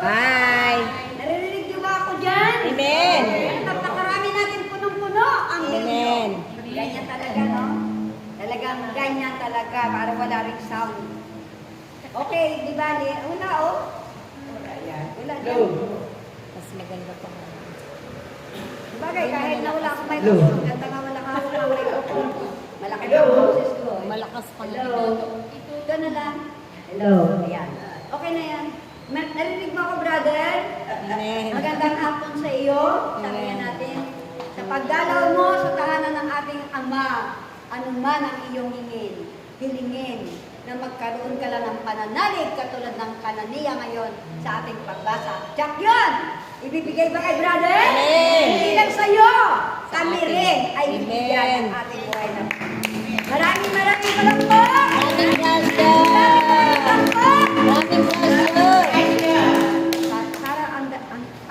Bye! Naririnig niyo ba ako dyan? Amen! Napakarami natin punong-puno ang Amen! Ganyan talaga, no? Talagang ganyan talaga, para wala rin sound. Okay, di ba? Una, oh. Ayan, wala dyan. Mas maganda pa. Bagay, kahit na wala akong microphone, ganda nga wala ka akong microphone. Malaki ang boses ko. Malakas pa nga. Hello. Ito na lang. Hello. Ayan. Okay na yan. Narinig mo ako, brother? Amen. Magandang hapon sa iyo. Sabi nga natin, sa pagdalaw mo sa tahanan ng ating Ama, anuman ang iyong hilingin, na magkaroon ka lang ng pananalig katulad ng kananiya ngayon sa ating pagbasa. Jack yun! Ibibigay ba kay brother? Amen. Hindi lang sa'yo. Kami atin. rin ay Amen. bibigyan ng ating buhay na maraming maraming po! Maraming grasya! Maraming grasya! Para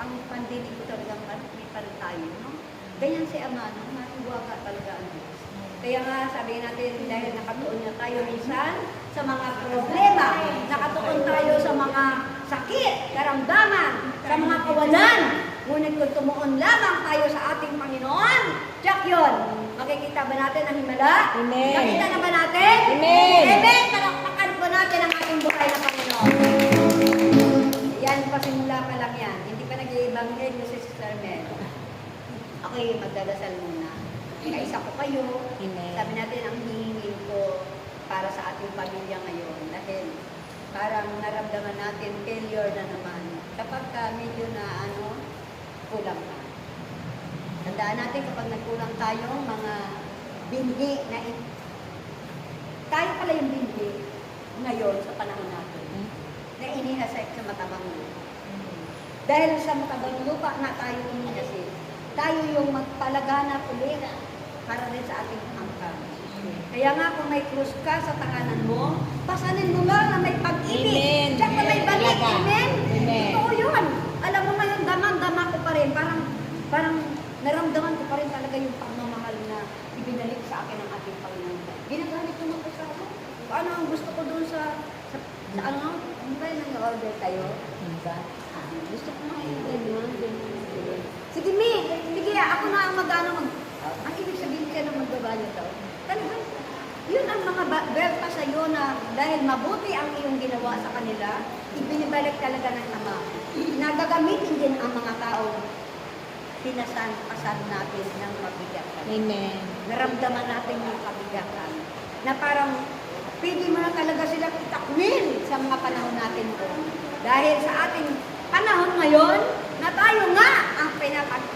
ang pandinig ko talagang may pa rin tayo, no? Ganyan si Ama, no? Matiwaga talaga ang Diyos. Kaya nga, sabihin natin, dahil nakatuon na tayo minsan sa mga problema, nakatuon tayo sa mga sakit, karamdaman, sa mga kawalan, ngunit kung tumuon lamang tayo sa ating Panginoon, tiyak yun, makikita ba natin ang himala? Amen. Nakita na ba natin? Amen. Amen! Talakpakan po natin ang ating buhay na Panginoon. Yan, pasimula pa lang yan. Hindi pa nag-i-evangelyo si Sister Mel. Ako'y magdadasal muna. Kaisa ko kayo. Amen. Sabi natin, ang hihingin ko para sa ating pamilya ngayon. Dahil parang naramdaman natin failure na naman. Kapag medyo na kulang na. Tandaan natin kapag nagkulang tayo, mga binhi na tayo pala yung binhi ngayon sa panahon natin na inihasay sa matabang lupa. Dahil sa matabang lupa na tayo inihasin, tayo yung magpalaganap ulit para rin sa ating angkan. Kaya nga kung may krus ka sa tanganan mo, pasanin mo lang na may pag-ibig. Amen. Diyan ka may balik. Talaga. Amen? Amen. Totoo yun. Alam mo ngayon, damang-dama ko pa rin. Parang naramdaman ko pa rin talaga yung pagmamahal na ibinalik sa akin ng ating Panginoon. Ginagamit ko ng kasama. Ano ang gusto ko doon sa ano? Ano ba yung nag-order tayo? Diba? Gusto ko na ganyan. Sige, Mi. Sige, ako na ang ang ibig sabihin ka na magbabalo daw. Talagang, yun ang mga belta sa iyo na dahil mabuti ang iyong ginawa sa kanila, ibinibalik talaga ng Ama. Nagagamitin din ang mga tao pinasan natin ng mabigatan. Amen. Naramdaman natin yung kabigatan. Na parang, pwede mo na talaga sila takwil sa mga panahon natin po. Dahil sa ating panahon ngayon, na tayo nga ang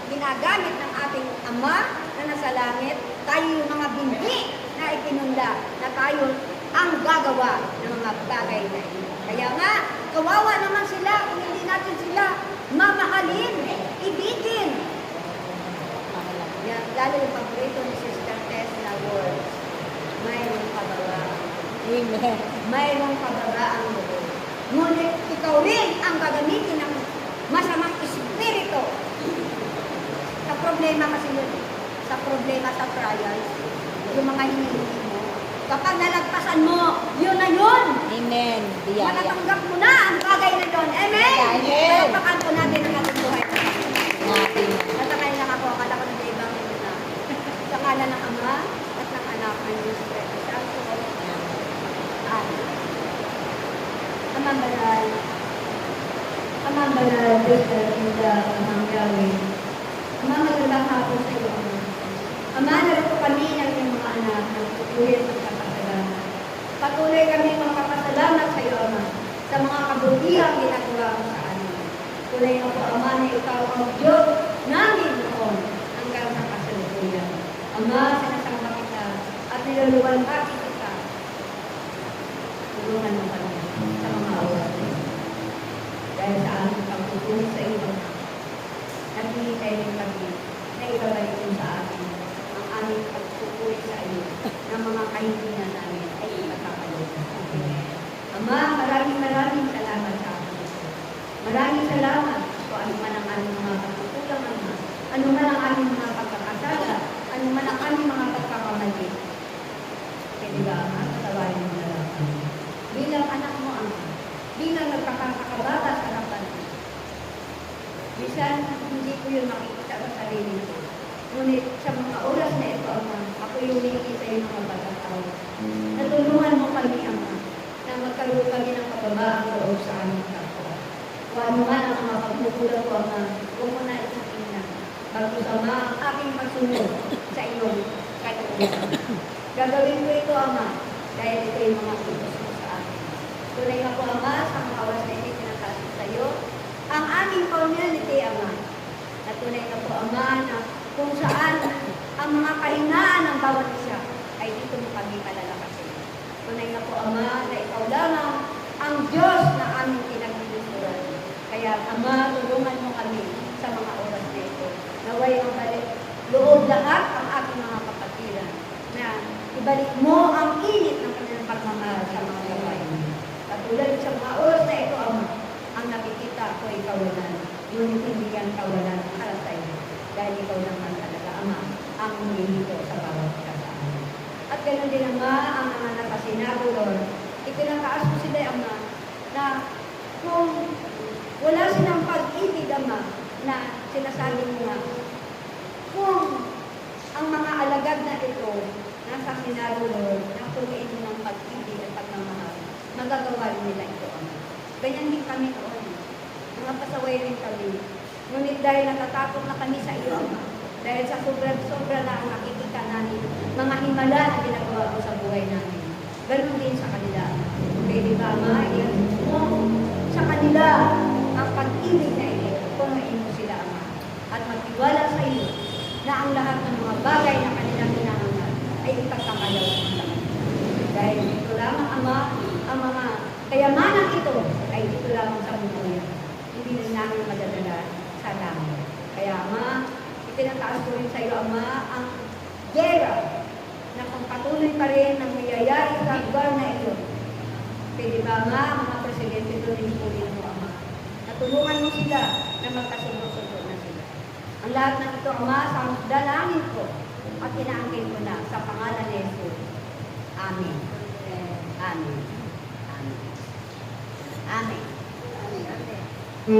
ginagamit ng ating Ama na nasa langit, tayo yung mga binhi na itinunda, na tayo ang gagawa ng mga bagay na ito. Kaya nga, kawawa naman sila kung hindi natin sila mamahalin, ibigin. Yan, lalo yung paborito ni Sister Tess na words, mayroong kababaan. Amen. Mayroong kababaan mo. Ngunit ikaw rin ang gagamitin ng masamang espiritu. Sa problema kasi yun, sa problema sa trials, yung mga hinihingi mo, kapag nalagpasan mo, yun na yun. Amen. Biyaya. Matatanggap mo na ang bagay na yun. Amen? Amen. Palapakan po natin ang ating buhay. Natin. Natakay lang ako, akala ko nag-ibang yun na. Sa ngalan ng Ama at ng Anak ng Diyos Cristo. Amang banal, Diyos na Tinda, Amang Yahweh. Amang magandang hapon sa iyo, Ama. Ama, narito kami ng iyong mga anak na tutuloy sa kapasalamat. Patuloy kami magpapasalamat sa iyo, Ama, sa mga kabutihang ginagawa mo sa amin. Tuloy mo po, Ama, na ikaw ang Diyos namin noon hanggang sa kasalukuyan. Ama, sinasamba kita at niluluwalhati kita. Tulungan mo kami sa mga awal. Dahil sa aming pagtutuloy sa iyo, naghihintay rin kami na ibabalik mo sa amin ang aming pagtutuloy sa iyo ng mga kahilingan namin ay ipagkakalimutan. Ama, maraming salamat sa amin. Maraming salamat kung ano man ang aming mga pagkukulang, Ama. Ano man ang aming mga pagkakasala, ano man ang aming mga pagkakamali. Pwede ba, Ama, patawarin mo na lang kami. Bilang anak mo, Ama, bilang nagkakakabata sa harapan, Minsan, hindi ko yun makikita sa sarili ko. Ngunit sa mga oras na ito, Ama, ako yung humingi sa iyo ng pagkakataon. Natulungan mo kami, Ama, na magkaroon kami ng kababaan loob sa aming kapwa. Kung ano man ang mga pagkukulang ko, Ama, huwag mo na isakinan. Bago sa Ama, ang aking pagsunod sa iyong katulungan. Gagawin ko ito, Ama, dahil ito yung mga utos mo sa akin. Tunay nga po, Ama, sa mga oras na ito pinakasin sa iyo, ang aming community, Ama, na tunay na po, Ama, na kung saan ang mga kahinaan ng bawat isa ay dito mo kami palalakasin. Tunay na po, Ama, na ikaw lamang ang Diyos na aming pinaglulusuran. Kaya, Ama, tulungan mo kami sa mga oras na ito. Naway ang balik loob lahat ang aking mga kapatiran na ibalik mo ang init ng kanilang pagmamahal sa mga gawain. Katulad sa mga oras na ito, Ama, ang nakikita ko ay kawalan. Ngunit hindi yan kawalan para sa iyo. Dahil ikaw naman talaga, Ama, ang humihito sa bawat kasama. At ganoon din, Ama, ang mga nakasinado, Lord. Ipinakaas ko sila, Ama, na kung wala silang pag-ibig, Ama, na sinasabi mo nga, kung ang mga alagad na ito, nasa sinado, Lord, na punuin mo ng pag-ibig at pagmamahal, magagawa nila ito, Ama. Ganyan din kami noon. Mga pasaway rin kami. Ngunit dahil natatakot na kami sa iyo, Ama, dahil sa sobra na ang nakikita namin, mga himala na ginagawa mo sa buhay namin. Ganun din sa kanila. Pwede ba, Ama, iyan mo sa kanila ang pag-ibig na ito, punuin mo sila, Ama, at magtiwala sa iyo na ang lahat ng mga bagay na kanilang hinahangad ay ipagkakalaw mo sa kanila. Dahil dito lamang, Ama, ang mga kayamanan ito ay dito lamang sa mundo. Hindi na namin madadala sa langit. Kaya, Ama, itinataas ko rin sa iyo, Ama, ang gera na kung patuloy pa rin ang mayayari sa lugar na ito. Pwede ba, Ama, mga presidente doon po mo, Ama, natulungan mo sila na magkasundo-sundo na sila. Ang lahat ng ito, Ama, sa dalangin ko at inaangkin ko na sa pangalan ni Jesus. Amen. Amen. Amen.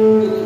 Amen.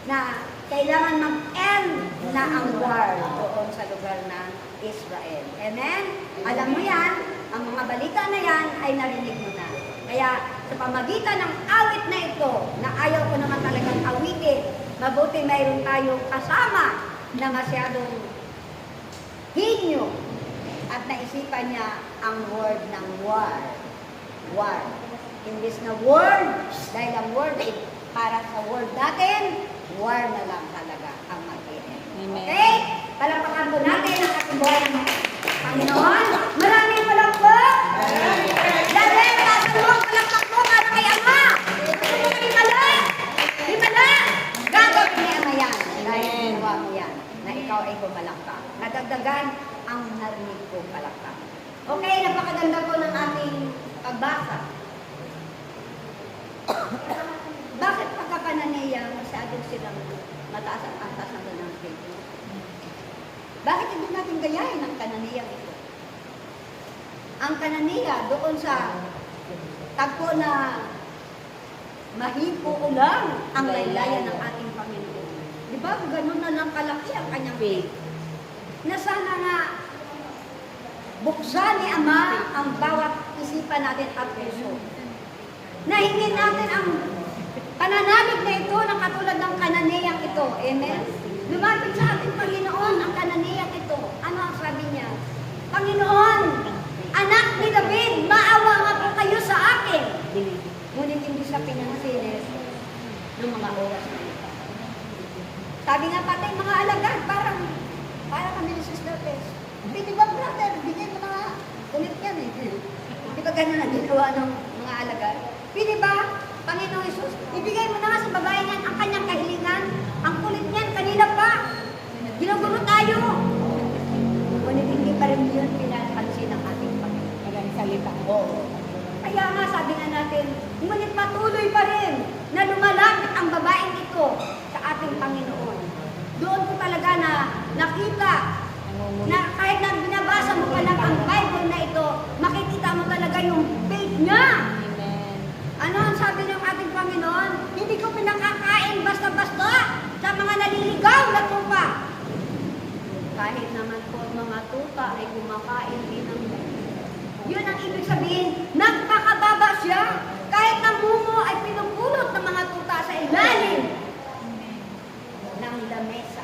Na kailangan mag-end na ang war doon sa lugar ng Israel. Amen? Alam mo yan, ang mga balita na yan ay narinig mo na. Kaya sa pamagitan ng awit na ito, na ayaw ko naman talagang awitin, mabuti mayroon tayong kasama na masyadong hinyo at naisipan niya ang word ng war. War. Imbis na word, dahil ang word ay para sa word natin, war na lang talaga ang mag-iin. Okay? Palapakan po natin ang ating buhay ng Panginoon. Maraming palakpak! Dahil matulong palakpak mo para kay Ama. Himala! Himala! Gagawin ni Ama yan. Dahil ginawa mo yan, na ikaw ay pumalakpak. Nadagdagan ang narinig kong palakpak. Okay, napakaganda po ng ating pagbasa. Bakit pagkakananiya masyadong silang mataas ang antas ng ganang faith? Bakit hindi natin gayahin ang kananiya ito? Ang kananiya doon sa tagpo na mahipo ulang ang laylayan ng ating Panginoon. Di ba? Ganun na lang kalaki ang kanyang faith. Na sana nga buksan ni Ama ang bawat isipan natin at puso. Na hindi natin ang pananamig na ito na katulad ng kananiyang ito. Amen? Lumapit sa ating Panginoon ang kananiyang ito. Ano ang sabi niya? Panginoon, anak ni David, sa pinansinis ng mga oras na ito. Sabi nga patay mga alagad, para kami ni Sis Lopez. Pwede ba brother, bigyan mo na ulit yan eh. Di ba ganun ang ginawa ng mga alagad? Pwede ba, Panginoong Jesus, ibigay mo na nga sa babae niyan ang kanyang kahilingan. Ang kulit niyan, kanina pa. Ginugulo tayo. Ngunit hindi pa rin yun pinapansin ng ating Panginoon. Magang salita. Oo. Kaya nga sabi nga natin, ngunit patuloy pa rin na lumalapit ang babaeng ito sa ating Panginoon. Doon ko talaga na nakita na kahit na binabasa mo pa lang ang Bible na ito, makikita mo talaga yung faith niya. Amen. Ano ang sabi ng ating Panginoon? Hindi ko pinakakain basta-basta sa mga naliligaw na tupa. Kahit naman po mga tupa ay kumakain din ng yun ang ibig sabihin, nagpakababa siya. Kahit ang mungo ay pinupulot ng mga tuta sa ilalim ng lamesa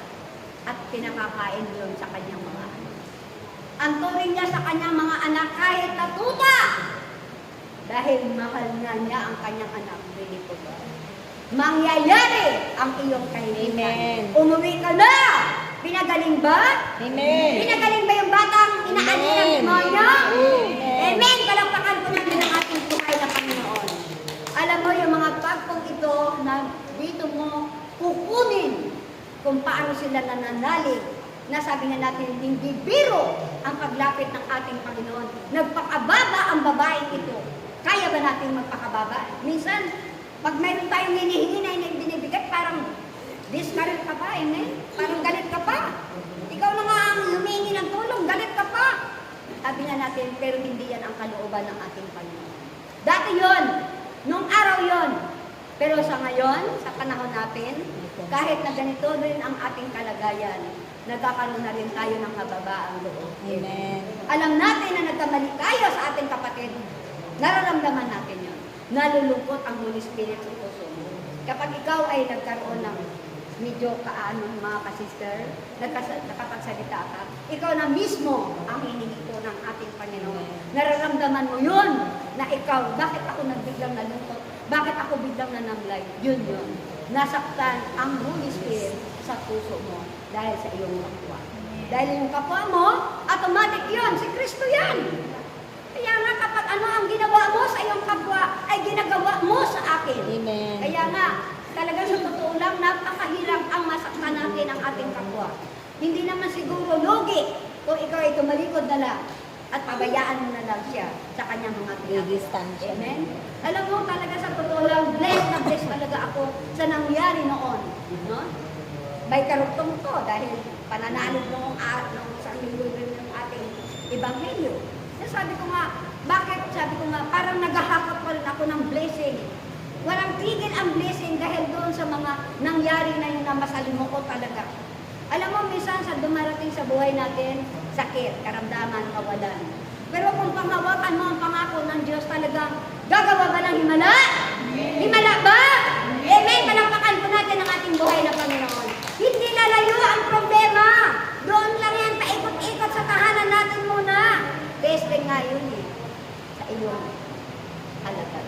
at pinakakain yun sa kanyang mga anak. Ang turing niya sa kanyang mga anak kahit na tuta. Dahil mahal na niya ang kanyang anak. Really po ba? Mangyayari ang iyong kahilingan. Amen. Umuwi ka na! Pinagaling ba? Amen. Pinagaling ba yung batang inaani ng demonyo? Amen. Amen! Palakpakan po natin ang ating buhay na Panginoon. Alam mo yung mga pagpong ito na dito mo kukunin kung paano sila nananalig na sabi nga natin hindi biro ang paglapit ng ating Panginoon. Nagpakababa ang babaeng ito. Kaya ba natin magpakababa? Minsan, pag mayroon tayong hinihingi na binibigay, parang discourage ka pa, amen? Parang galit ka pa. Ikaw na nga ang humingi ng tulong, galit ka pa. Sabi nga natin, pero hindi yan ang kalooban ng ating Panginoon. Dati yon, nung araw yon. Pero sa ngayon, sa panahon natin, kahit na ganito rin ang ating kalagayan, nagkakaroon na rin tayo ng kababaang loob. Amen. Alam natin na nagkamali tayo sa ating kapatid. Nararamdaman natin yun. Nalulungkot ang Holy Spirit sa puso mo. Kapag ikaw ay nagkaroon ng medyo mga kasister, nakapagsalita ka, ikaw na mismo ang hinihingi ko ng ating Panginoon. Nararamdaman mo yun, na ikaw, bakit ako nagbiglang nalungkot? Bakit ako biglang nanamlay? Yun. Nasaktan ang Holy Spirit sa puso mo dahil sa iyong kapwa. Dahil yung kapwa mo, automatic yun, si Kristo yan. Kaya nga kapag ano ang ginawa mo sa iyong kapwa, ay ginagawa mo sa akin. Amen. Kaya nga, talagang sa totoo lang, napakahirap ang masaktan natin ang ating kapwa. Hindi naman siguro logi kung ikaw ay tumalikod na lang at pabayaan mo na lang siya sa kanyang mga ginagawa. Distansya. Amen? Alam mo, talaga sa totoo lang, blessed na blessed talaga ako sa nangyari noon. No? May karugtong ko dahil pananalig noong sa linggo rin ng ating ebanghelyo. Sabi ko nga, bakit? Sabi ko nga, parang naghahakot pa rin ako ng blessing. Walang tigil ang blessing dahil doon sa mga nangyari na yun na masalimuot talaga. Alam mo, minsan sa dumarating sa buhay natin, sakit, karamdaman, kawalan. Pero kung panghawakan mo ang pangako ng Diyos talagang, gagawa ba ng himala? Himala ba? Amen! Palakpakan po natin ang ating buhay na Panginoon. Hindi lalayo ang problema. Doon lang yan, paikot-ikot sa tahanan natin muna. Testing nga yun eh, sa iyong alagad.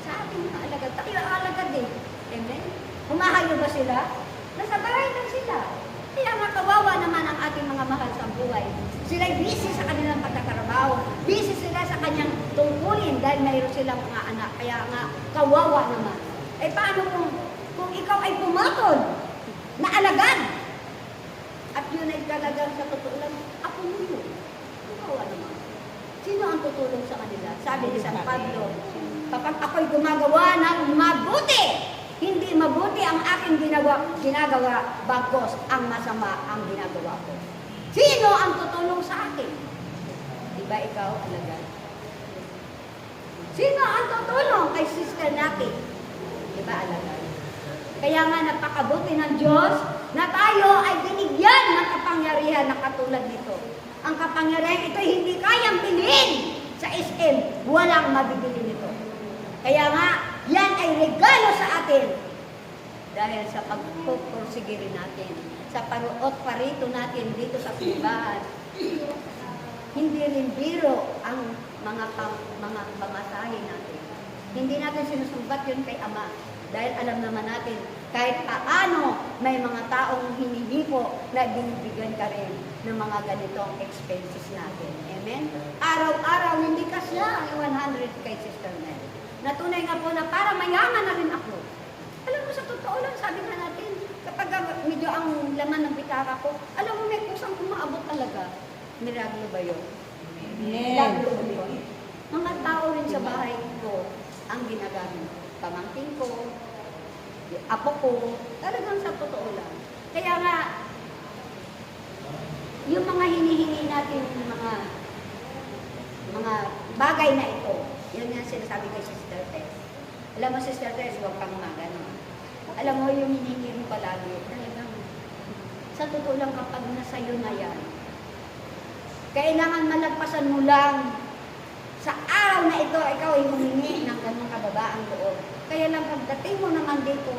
Sa ating mga alagad, tayo ang alagad eh. Amen? Humahayo ba sila? Nasa bahay lang sila. Kaya nga kawawa naman ang ating mga mahal sa buhay. Sila'y busy sa kanilang pagkatrabaho. Busy sila sa kanyang tungkulin dahil mayroon silang mga anak. Kaya nga kawawa naman. Eh paano kung ikaw ay pumatol na alagad? At yun ay talagang sa totoo lang, ako mo yun. Kawawa naman. Sino ang tutulong sa kanila? Sabi ni San Pablo, kapag ako'y gumagawa ng mabuti, hindi mabuti ang aking ginagawa, bagos ang masama ang ginagawa ko. Sino ang tutulong sa akin? Diba ikaw, alagad? Sino ang tutulong kay sister natin? Diba, alagad? Kaya nga napakabuti ng Diyos na tayo ay binigyan ng kapangyarihan na katulad nito. Ang kapangyarihan ito hindi kayang bilhin sa SM. Walang mabibili nito. Kaya nga, yan ay regalo sa atin. Dahil sa pagpupursige rin natin, sa paruot parito natin dito sa simbahan, hindi rin biro ang mga pamasahe natin. Hindi natin sinusumbat yun kay Ama. Dahil alam naman natin, kahit paano may mga taong hinihingi po na binibigyan ka rin ng mga ganitong expenses natin. Amen? Araw-araw, hindi kasya ang 100 kay Sister Mel. Natunay nga po na para mayaman na rin ako. Alam mo, sa totoo lang, sabi nga natin, kapag medyo ang laman ng bitara ko, alam mo, may kusang umaabot talaga. Miraglo ba yun? Milagro ba yun? Mga tao rin sa bahay ko ang ginagamit. Pamangkin ko, apo ko, talagang sa totoo lang. Kaya nga, yung mga hinihingi natin, mga bagay na ito, yun nga sinasabi kay Sister Tess. Alam mo, Sister Tess, huwag kang magano. Alam mo, yung hinihingi mo palagi, talagang, sa totoo lang kapag nasa iyo na yan, kailangan malagpasan mo lang sa araw na ito, ikaw ay humingi ng ganong kababaang loob. Kaya lang pagdating mo naman dito,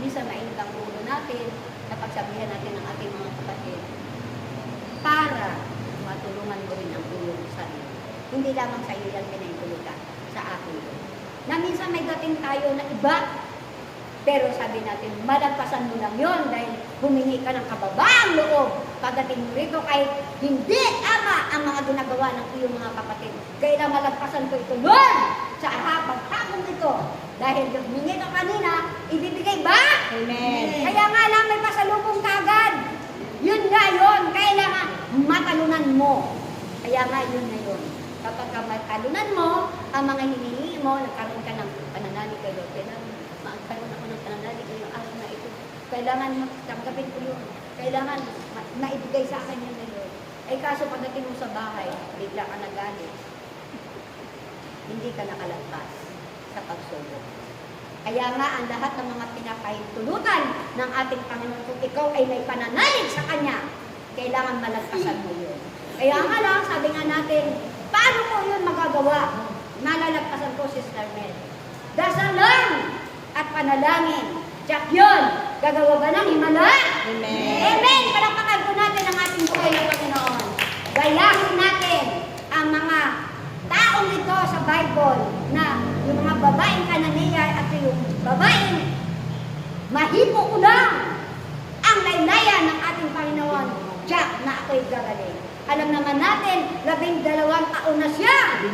minsan mainit ang ulo natin, napagsabihan natin ng ating mga kapatid, para matulungan mo rin ang iyong sarili. Hindi lamang sa iyo yan pinahintulutan, sa akin. Na minsan may dating tayo na iba, pero sabi natin, malagpasan mo lang yon dahil humingi ka ng kababaang loob. Pagdating mo rito, kahit hindi ama ang mga ginagawa ng iyong mga kapatid, kailangan malagpasan ko ito noon sa hapang ito. Dahil yung humingi ka kanina, ibibigay ba? Amen. Kaya nga lang may pasalubong kagad. Yun nga yun, kailangan matalunan mo. Kaya nga yun na yun. Kapag matalunan mo, ang mga hinihingi mo, nagkaroon ka ng pananalig kayo. Kailangan magkaroon ako ng pananalig kayo araw na ito. Kailangan tanggapin ko yun. Kailangan maibigay sa akin yun na yun. Ay kaso pagdating mo sa bahay, bigla ka nagalit. Hindi ka nakalagpas sa pagsubok. Kaya nga ang lahat ng mga pinapahintulutan ng ating Panginoon, kung ikaw ay may pananalig sa Kanya, kailangan malagpasan mo yun. Kaya nga lang, sabi nga natin, paano mo yun magagawa? Malalagpasan ko, Sister Mel. Dasal lang at panalangin. Tsak yun. Gagawa ba ng himala? Amen. Amen. Palakpakan po natin ang ating buhay ng Panginoon. Gayahin natin ang mga taong ito sa Bible na yung mga babaeng Kananiya at yung babaeng mahipo ko lang ang laylayan ng ating Panginoon. Tsak na ako'y gagaling. Alam naman natin, 12 taon na siya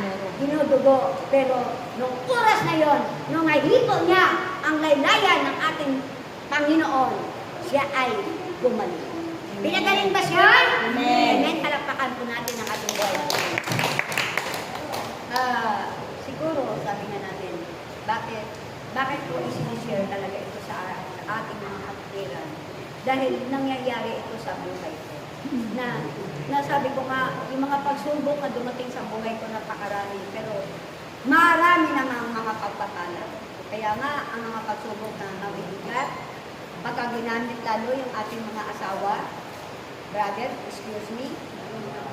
dinudugo. Pero nung oras na yon, nung nahipo niya ang laylayan ng ating Panginoon, siya ay gumaling. Pinagaling ba siya? Amen. Amen. Palakpakan po natin ang ating buhay. Siguro, sabi nga natin, bakit po isinishare talaga ito sa ating mga kapatiran? Dahil nangyayari ito sa buhay ko. Na sabi ko nga, yung mga pagsubok na dumating sa buhay ko napakarami, pero marami namang mga pagpapala. Kaya nga, ang mga pagsubok na nabibigat, pagka ginamit lalo yung ating mga asawa, brother, excuse me,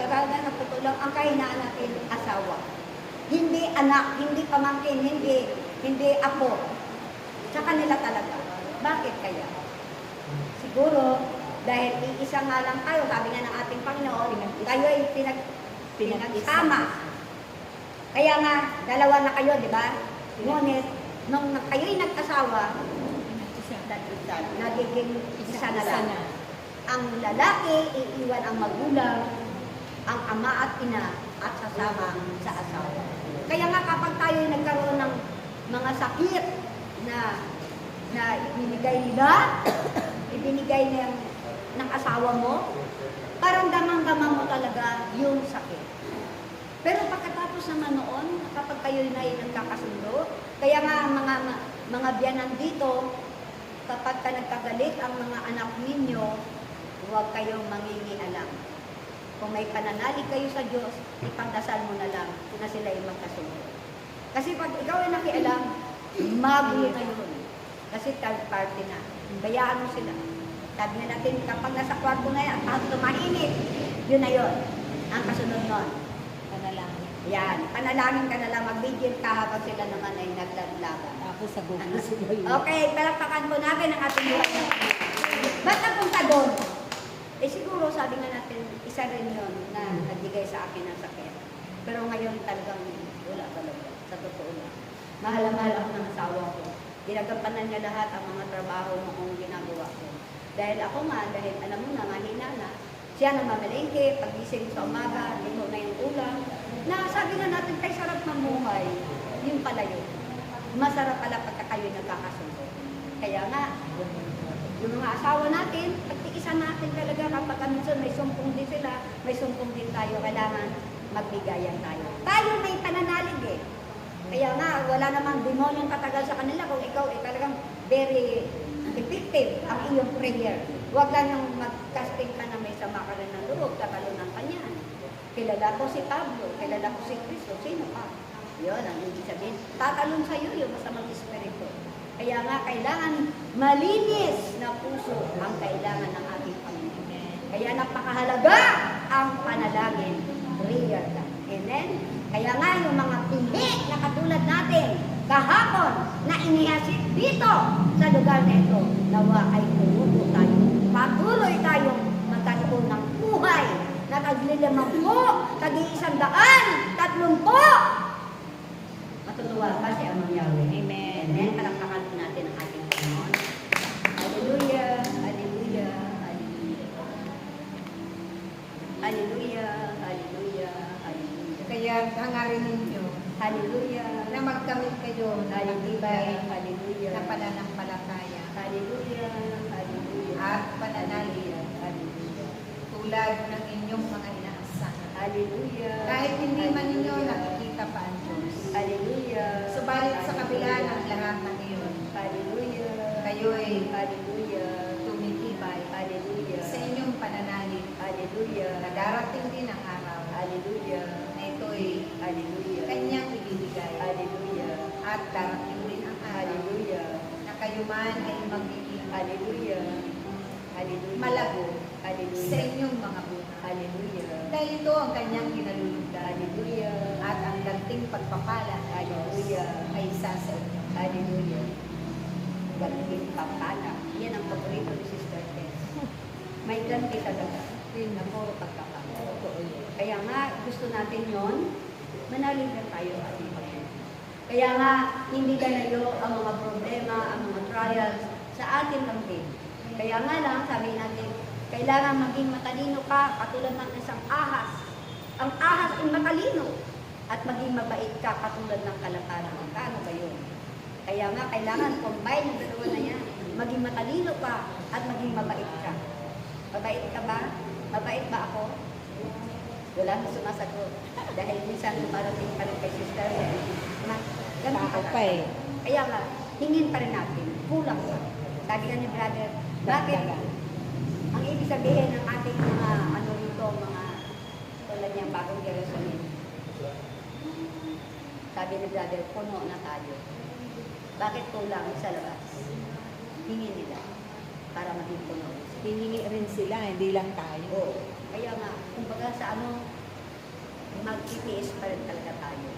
kaganda na putulang ang kahinaan natin, asawa. Hindi anak, hindi pamangkin, hindi apo. Sa kanila talaga. Bakit kaya? Siguro, dahil iisa nga lang tayo, sabi nga ng ating Panginoon, tayo ay pinagsama. Kaya nga, dalawa na kayo, di ba? Ngunit, nung kayo'y nag-asawa, nagiging isa na lang. Ang lalaki, iiwan ang magulang, ang ama at ina, at sasama sa asawa. Kaya nga kapag tayo nagkaroon ng mga sakit na ibinigay ng asawa mo, parang damang-damang mo talaga yung sakit. Pero pagkatapos naman noon, kapag kayo na nagkakasundo, kaya nga ang mga biyanan dito, kapag ka nagkagalit ang mga anak ninyo, huwag kayong mangingialam. Kung may pananalig kayo sa Diyos, ipagdasal mo na lang na sila ay magkasunod. Kasi pag ikaw ay nakialam, magulo na yun. Kasi third party na. Bayaan mo sila. Sabi nga natin, kapag nasa kwarto na yan, at tumainit, yun na yun. Ang kasunod nun. Panalangin. Yan. Panalangin ka na lang, mag-vigil ka habang sila naman ay naglalaglagan. Ako sa Google siguro. Okay, palakpakan po natin ang ating buhay. Ba't napunta doon? Eh siguro, sabi nga natin, isa rin yun na nagbigay sa akin ng sakit. Pero ngayon talagang wala talaga, sa totoo lang. Mahal na mahal ako ng asawa ko. Ginagampanan niya lahat ang mga trabaho noong ginagawa ko. Dahil ako nga, dahil alam mo na, mahina na, siya na mamalengke, pagising sa umaga, lino na yung ulam. Na sabi na natin, kay sarap mamuhay, yung pala yun. Masarap pala pagka kayo nagkakasundo. Kaya nga, yung mga asawa natin, pagtiisan natin talaga kapag minsan may sumpong din sila, may sumpong din tayo, kailangan magbigayan tayo. Tayo may pananalig eh. Kaya nga, wala namang demonyong tatagal sa kanila kung ikaw ay talagang very effective ang iyong prayer. Huwag lang yung mag-casting ka na may sama ka rin ng loob, katalunan ka niyan. Kilala ko si Pablo, kilala ko si Cristo, sino ka? Yun ang ibig sabihin. Tatalon sa iyo yung masamang espiritu. Kaya nga, kailangan malinis na puso ang kailangan ng ating Panginoon. Kaya napakahalaga ang panalangin. Prayer lang. Amen? Kaya nga, yung mga pinhi na katulad natin, kahapon na inihasik dito sa lugar na ito, nawa ay tumuto tayo. Patuloy tayong magkaroon ng buhay na taglilimang po, tag-130. Matutuwa pa si Amang Yahweh. Amen. Amen. Palakpakan po natin ang ating Panginoon. Hallelujah, hallelujah, hallelujah. Hallelujah, hallelujah, hallelujah. Kaya hangarin ninyo Hallelujah, na magkamit kayo ng hallelujah, matibay hallelujah. na pananampalataya Hallelujah, hallelujah. at pananalig Hallelujah. tulad ng inyong mga inaasahan. Hallelujah. Kahit hindi man ninyo Hallelujah. nakikita pa ang Diyos. Hallelujah. Subalit sa kabila ng lahat ng iyon, Hallelujah. kayo'y Hallelujah. tumitibay Hallelujah. sa inyong pananalig Hallelujah. na darating din ang araw Hallelujah. na ito'y Hallelujah. kanyang ibibigay Hallelujah. at darating din ang araw Hallelujah. na kayo man ay magiging Hallelujah. Hallelujah. malago sa Hallelujah. inyong mga buhay. Hallelujah. Dahil ito ang kanyang kinalulugdan Hallelujah. at ang dagting pagpapala ng Diyos Hallelujah. ay isa sa inyo. Hallelujah. Ganting pagpala. Yan ang paborito ni Sister Tess. May ganti talaga. Na puro pagpapala. Kaya nga, gusto natin yon, manalig na tayo ating Panginoon. Kaya nga, hindi ganayo ang mga problema, ang mga trials sa atin lang din. Kaya nga lang, sabi natin, kailangan maging matalino ka, katulad ng isang ahas. Ang ahas ay matalino. At maging mabait ka, katulad ng kalataran. Ano ba yun? Kaya nga, kailangan combine ang dalawa na yan. Maging matalino ka at maging mabait ka. Mabait ka ba? Mabait ba ako? Wala na sumasagot. Dahil minsan dumarating pa rin kay Sister na ganun Tao ka pa eh. Kaya nga, hingin pa rin natin. Kulang pa. Sabi nga ni brother, bakit? Ang ibig sabihin ng ating mga ano rito, mga tulad niyang bagong Jerusalem. Sabi ni brother, puno na tayo. Bakit kulang sa labas? Hingin nila para maging puno. Hihingi rin sila, hindi lang tayo. Oo. Kaya nga, kumbaga sa ano, magtitiis pa rin talaga tayo.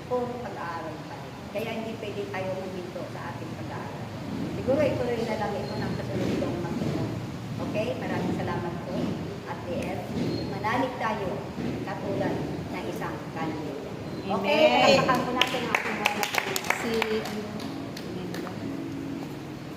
Puro pag-aaral pa rin. Kaya hindi pwede tayo huminto sa ating pag-aaral. Siguro ito rin na lang ito ng kasunod